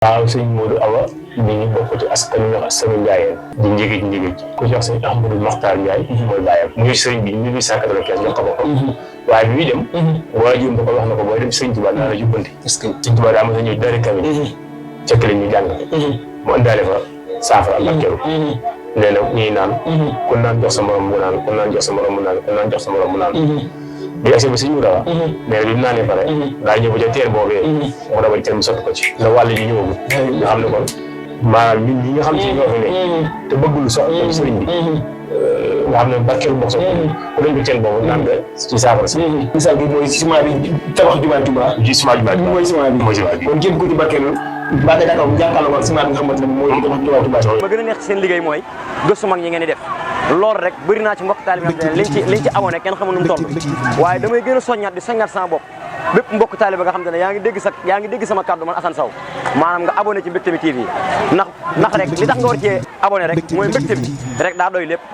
waaw sëñ Modou Awa mi ngi bokk ci askan wi wax askanu Ndiayeen di njëgëj ku ci wax sëñ Ahmadou Makhtar Ndiaye mooy bàyyam mu ngi sëriñ bi 1895 jox ko boppam waaye bi muy dem waajur ba ko wax na ko booy dem sëñ Tuubaa naa la jubbanti parce que sëñ Tuubaa daa mos a ñëw dari kamil fekk leen ñu jàng mu indaale fa saafara ak barkeelu nee na ñuy naan ku naan jox sa morom mu naan ku naan jox sa morom mu naan ku naan jox sa morom mu naan bi agsi ba sëñ Modou Awa mais bi mu naanee pare daa ñëw ba ca teer boobee mu dabal teer mu sotti ko ci la wàll ji ñëwagul nga xam ne kon maanaam ñun ñi nga xam ci ñoo fi ne te bëggul soxla ci sëriñ bi nga xam ne barkeelu bokk sax ku dañ ko teen boobu naan nga ci saafara si misaal bi mooy ciment bi tabax jumaa Tuubaa ci ciment jumaa mooy ciment bi kon képp ku ci barkeelu ba nga daakaw jàkkaarloo ak ciment bi nga xamante ne mooy tabax jumaa Tuubaa ma gën a neex ci seen liggéey mooy gëstu mag ñi ngeen di def loolu rek bëri naa ci mbokk taalibe nga xam ne liñ ci abonné kenn xamul nu mu toll waaye damay gën a soññaat di soññaat sama bopp bépp mbokk taalibe nga xam ne yaa ngi dégg sama kàddu man Assane Sow maanaam nga abonné ci Mbectemi TV ndax rek li tax nga war cee abonné rek mooy Mbectemi rek daa doy lépp